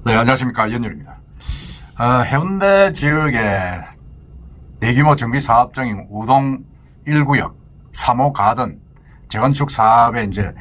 네, 안녕하십니까. 연율입니다. 해운대 지역의 대규모 정비 사업 중인 우동 1구역 3호 가든 재건축 사업에 이제,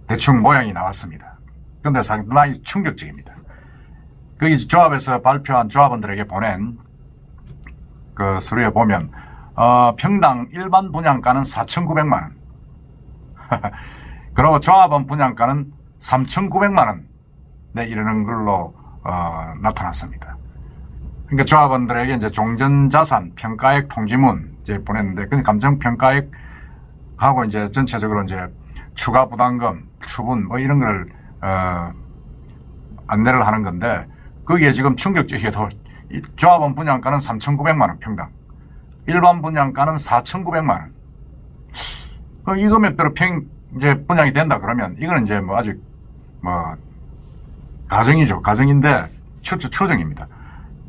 대충 모양이 나왔습니다. 근데 상당히 충격적입니다. 거기 조합에서 발표한 조합원들에게 보낸 그 서류에 보면, 평당 일반 분양가는 4,900만원. 그리고 조합원 분양가는 3,900만원. 네, 이러는 걸로 나타났습니다. 그러니까 조합원들에게 이제 종전자산 평가액 통지문 이제 보냈는데, 그 감정평가액하고 이제 전체적으로 이제 추가 부담금, 추분 뭐 이런 걸 안내를 하는 건데, 거기에 지금 충격적이게도 조합원 분양가는 3,900만원 평당, 일반 분양가는 4,900만원. 이 금액대로 이제 분양이 된다 그러면 이거는 이제 뭐 아직 뭐 가정이죠. 가정인데 추정입니다.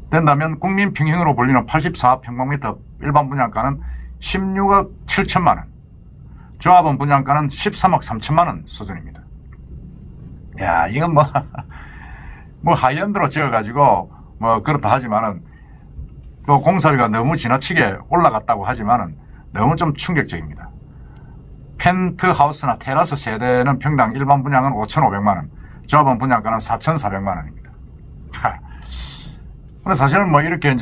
된다면 국민 평형으로 불리는 84평방미터 일반 분양가는 16억 7천만 원, 조합원 분양가는 13억 3천만 원 수준입니다. 야, 이건 뭐 하이엔드로 지어가지고 뭐 그렇다 하지만은, 또 공사비가 너무 지나치게 올라갔다고 하지만은 너무 좀 충격적입니다. 펜트하우스나 테라스 세대는 평당 일반 분양은 5,500만 원, 조합원 분양가는 4,400만 원입니다. 근데 사실은 뭐 이렇게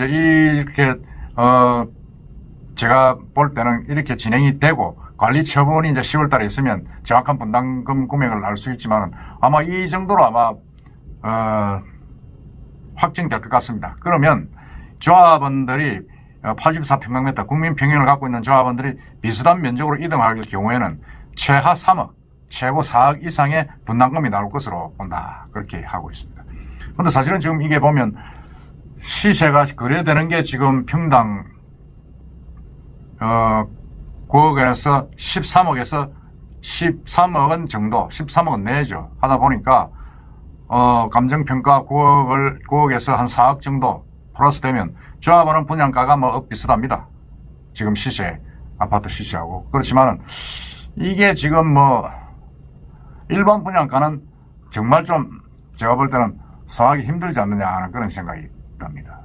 제가 볼 때는 이렇게 진행이 되고 관리 처분이 이제 10월 달에 있으면 정확한 분담금 금액을 알 수 있지만은, 아마 이 정도로 확정될 것 같습니다. 그러면 조합원들이 84평방미터 국민 평형을 갖고 있는 조합원들이 비슷한 면적으로 이동할 경우에는 최하 3억, 최고 4억 이상의 분담금이 나올 것으로 본다, 그렇게 하고 있습니다. 근데 사실은 지금 이게 보면 시세가 거래되는 게 지금 평당 9억 원에서 13억에서 13억 원 정도, 13억 원 내죠. 하다 보니까 감정평가 9억에서 한 4억 정도 플러스 되면 조합원은 분양가가 뭐 비슷합니다. 지금 시세, 아파트 시세하고. 그렇지만은 이게 지금 뭐 일반 분양가는 정말 좀 제가 볼 때는 사하기 힘들지 않느냐 하는 그런 생각이 듭니다.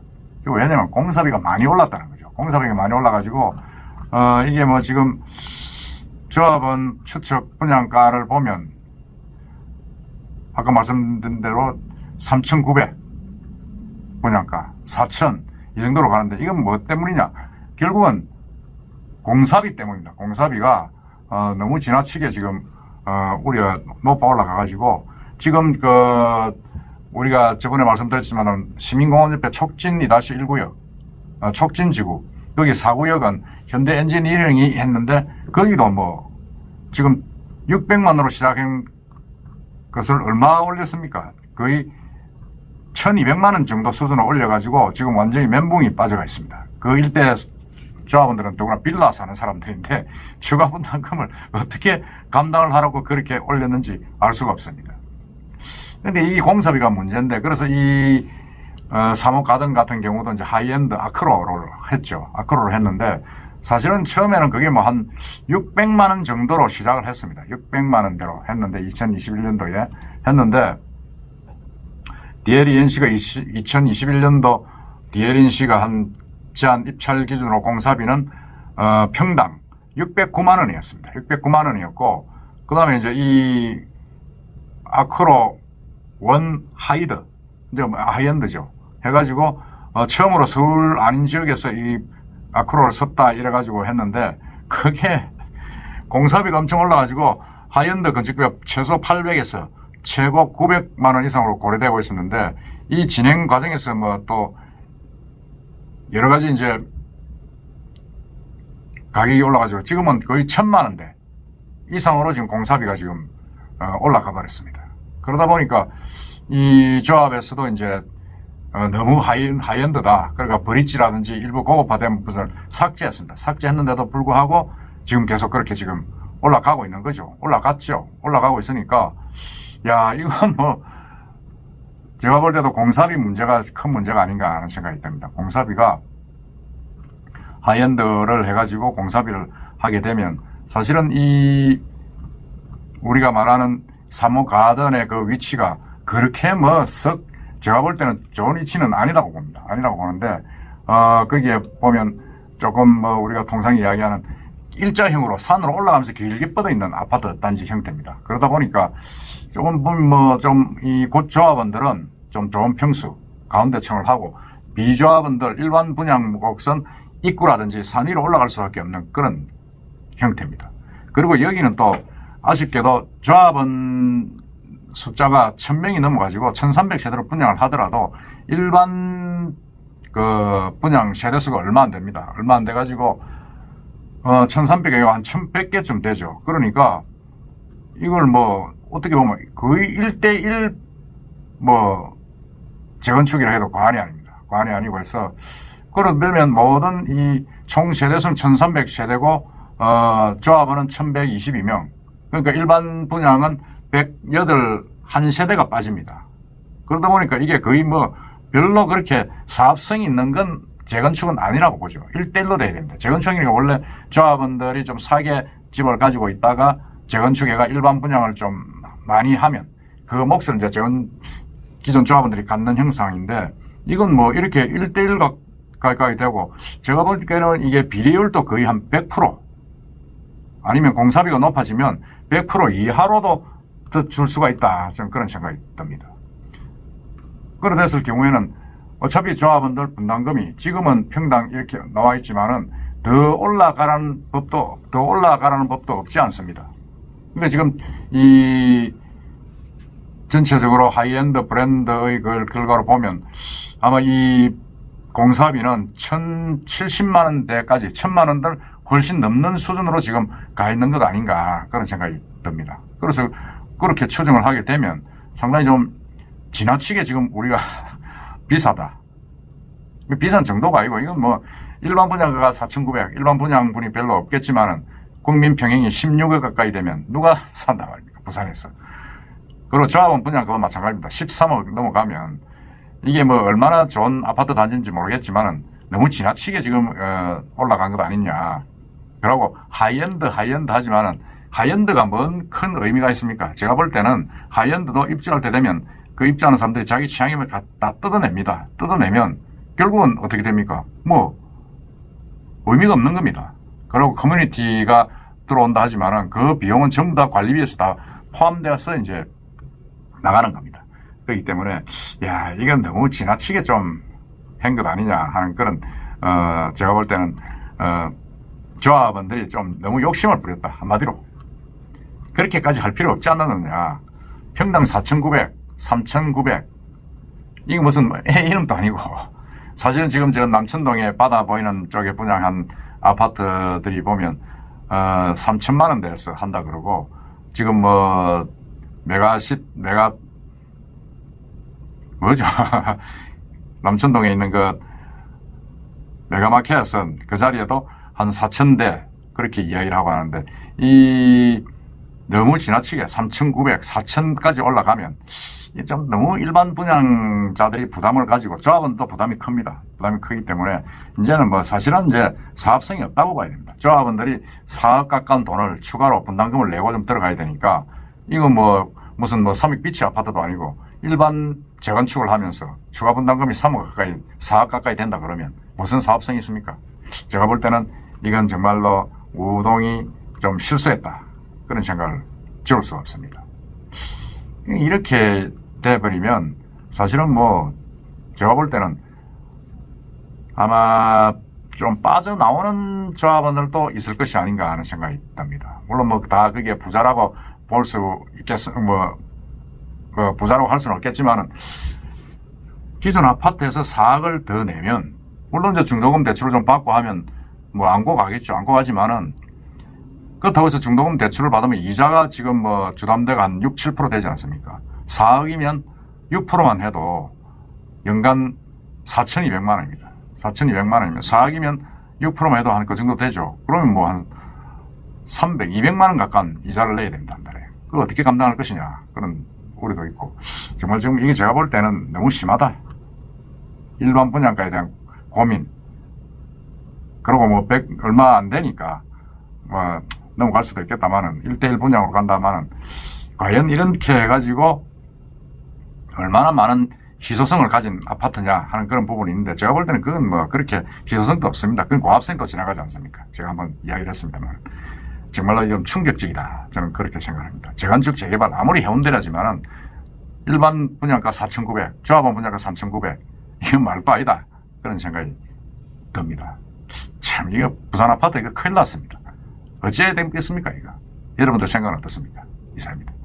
왜냐면 공사비가 많이 올랐다는 거죠. 공사비가 많이 올라가지고 이게 뭐 지금 조합원 추측 분양가를 보면 아까 말씀드린 대로 3,900 분양가, 4,000 이 정도로 가는데, 이건 뭐 때문이냐? 결국은 공사비 때문입니다. 공사비가 너무 지나치게 지금 우리가 높아 올라가가지고, 지금 우리가 저번에 말씀드렸지만은 시민공원 옆에 촉진 2-1구역, 촉진지구, 거기 4구역은 현대 엔지니어링이 했는데, 거기도 뭐 지금 600만으로 시작한 것을 얼마 올렸습니까? 거의 1,200만 원 정도 수준을 올려가지고 지금 완전히 멘붕이 빠져가 있습니다. 그 일대 조합원들은 더구나 빌라 사는 사람들인데 추가 분담금을 어떻게 감당을 하라고 그렇게 올렸는지 알 수가 없습니다. 그런데 이 공사비가 문제인데, 그래서 이 3호 가든 같은 경우도 이제 하이엔드 아크로를 했죠. 아크로를 했는데, 사실은 처음에는 그게 뭐 한 600만 원 정도로 시작을 했습니다. 600만 원대로 했는데, 2021년도에 했는데, DLENC가 2021년도 DLENC가 한 제한 입찰 기준으로 공사비는 평당 609만 원이었습니다. 609만 원이었고, 그 다음에 이제 이 아크로 원 하이드, 이제 하이엔드죠. 해가지고 처음으로 서울 아닌 지역에서 이 아크로를 썼다 이래가지고 했는데, 그게 공사비가 엄청 올라가지고 하이엔드 건축비가 최소 800에서 최고 900만 원 이상으로 고려되고 있었는데, 이 진행 과정에서 뭐 또 여러 가지 이제 가격이 올라가지고 지금은 거의 1,000만 원대 이상으로 지금 공사비가 지금 올라가 버렸습니다. 그러다 보니까 이 조합에서도 이제 너무 하이엔드다, 그러니까 브릿지라든지 일부 고급화된 부분을 삭제했습니다. 삭제했는데도 불구하고 지금 계속 그렇게 지금 올라가고 있는 거죠. 올라갔죠. 올라가고 있으니까, 야, 이건 뭐 제가 볼 때도 공사비 문제가 큰 문제가 아닌가 하는 생각이 듭니다. 공사비가 하이엔드를 해가지고 공사비를 하게 되면, 사실은 이 우리가 말하는 3호 가든의 그 위치가 그렇게 뭐 썩 제가 볼 때는 좋은 위치는 아니라고 봅니다. 아니라고 보는데 거기에 보면 조금 뭐 우리가 통상 이야기하는 일자형으로 산으로 올라가면서 길게 뻗어 있는 아파트 단지 형태입니다. 그러다 보니까 조금 뭐 좀 이 곳조합원들은 좀 좋은 평수 가운데층을 하고 비조합원들 일반 분양 곡선 입구라든지 산 위로 올라갈 수밖에 없는 그런 형태입니다. 그리고 여기는 또 아쉽게도 조합원 숫자가 1000명이 넘어가지고 1300세대로 분양을 하더라도 일반 그 분양 세대수가 얼마 안 됩니다. 얼마 안 돼가지고 1300에 한 1100개쯤 되죠. 그러니까 이걸 뭐 어떻게 보면 거의 1대1 뭐 재건축이라 해도 과언이 아닙니다. 과언이 아니고 해서 그러면 모든 이 총 세대수는 1300세대고 조합원은 1122명. 그러니까 일반 분양은 108세대가 빠집니다. 그러다 보니까 이게 거의 뭐 별로 그렇게 사업성이 있는 건 재건축은 아니라고 보죠. 1대1로 돼야 됩니다. 재건축이니까 원래 조합원들이 좀 사게 집을 가지고 있다가 재건축에가 일반 분양을 좀 많이 하면 그 몫을 이제 기존 조합원들이 갖는 형상인데 이건 뭐 이렇게 1대1 가까이 되고 제가 볼 때는 이게 비례율도 거의 한 100% 아니면 공사비가 높아지면 100% 이하로도 줄 수가 있다. 저는 그런 생각이 듭니다. 그렇됐을 경우에는 어차피 조합원들 분담금이 지금은 평당 이렇게 나와 있지만은 더 올라가라는 법도 없지 않습니다. 그러니까 지금 이 전체적으로 하이엔드 브랜드의 그 결과로 보면 아마 이 공사비는 1070만 원대까지 1000만 원들 훨씬 넘는 수준으로 지금 가 있는 것 아닌가 그런 생각이 듭니다. 그래서 그렇게 추정을 하게 되면 상당히 좀 지나치게 지금 우리가 비싸다. 비싼 정도가 아니고 이건 뭐 일반 분양가가 4,900 일반 분양분이 별로 없겠지만은 국민 평형이 16억 가까이 되면 누가 산다 말입니까? 부산에서. 그리고 조합원 분양가도 마찬가지입니다. 13억 넘어가면 이게 뭐 얼마나 좋은 아파트 단지인지 모르겠지만은 너무 지나치게 지금 올라간 것 아니냐. 그리고 하이엔드 하지만은 하이엔드가 뭔 큰 의미가 있습니까? 제가 볼 때는 하이엔드도 입주할 때 되면 그 입주하는 사람들이 자기 취향이면 다 뜯어냅니다. 뜯어내면 결국은 어떻게 됩니까? 뭐 의미가 없는 겁니다. 그리고 커뮤니티가 들어온다 하지만은 그 비용은 전부 다 관리비에서 다 포함되어서 이제 나가는 겁니다. 그렇기 때문에 야 이건 너무 지나치게 좀 한 것 아니냐 하는 그런 제가 볼 때는 조합원들이 좀 너무 욕심을 부렸다 한마디로 그렇게까지 할 필요 없지 않느냐. 평당 4,900 3,900 이거 무슨 이름도 아니고 사실은 지금 저 남천동에 바다 보이는 쪽에 분양한 아파트들이 보면 3천만 원대에서 한다 그러고 지금 뭐 메가 뭐죠? 남천동에 있는 그 메가마켓은 그 자리에도 한 4,000대 그렇게 이야기를 하고 하는데 이 너무 지나치게 3,900, 4,000까지 올라가면 좀 너무 일반 분양자들이 부담을 가지고 조합원도 부담이 큽니다. 부담이 크기 때문에 이제는 뭐 사실은 이제 사업성이 없다고 봐야 됩니다. 조합원들이 4억 가까운 돈을 추가로 분담금을 내고 좀 들어가야 되니까 이거 뭐 무슨 뭐 삼익비치 아파트도 아니고 일반 재건축을 하면서 추가 분담금이 3억 가까이 4억 가까이 된다 그러면 무슨 사업성이 있습니까? 제가 볼 때는 이건 정말로 우동이 좀 실수했다. 그런 생각을 지울 수가 없습니다. 이렇게 돼버리면 사실은 뭐 제가 볼 때는 아마 좀 빠져나오는 조합원들도 있을 것이 아닌가 하는 생각이 듭니다. 물론 뭐 다 그게 부자라고 볼 수 부자라고 할 수는 없겠지만은 기존 아파트에서 4억을 더 내면 물론 이제 중도금 대출을 좀 받고 하면 뭐 안고 가겠죠. 안고 가지만은 그렇다고 해서 중도금 대출을 받으면 이자가 지금 뭐 주담대가 한 6, 7% 되지 않습니까? 4억이면 6%만 해도 연간 4,200만 원입니다. 4,200만 원이면 4억이면 6%만 해도 한 그 정도 되죠. 그러면 뭐 한 300, 200만 원 가까운 이자를 내야 됩니다. 한 달에. 그걸 어떻게 감당할 것이냐. 그런 우려도 있고. 정말 지금 이게 제가 볼 때는 너무 심하다. 일반 분양가에 대한 고민. 그리고 뭐 100 얼마 안 되니까 뭐 넘어갈 수도 있겠다마는 1대1 분양으로 간다마는 과연 이렇게 해가지고 얼마나 많은 희소성을 가진 아파트냐 하는 그런 부분이 있는데 제가 볼 때는 그건 뭐 그렇게 희소성도 없습니다. 그건 고압성도 지나가지 않습니까? 제가 한번 이야기를 했습니다만 정말로 좀 충격적이다. 저는 그렇게 생각합니다. 재건축 재개발 아무리 해운대라지만은 일반 분양가 4,900, 조합원 분양가 3,900 이건 말도 아니다. 그런 생각이 듭니다. 참 이거 부산 아파트 이거 큰일 났습니다. 어찌해야 되겠습니까 이거? 여러분들 생각은 어떻습니까? 이상입니다.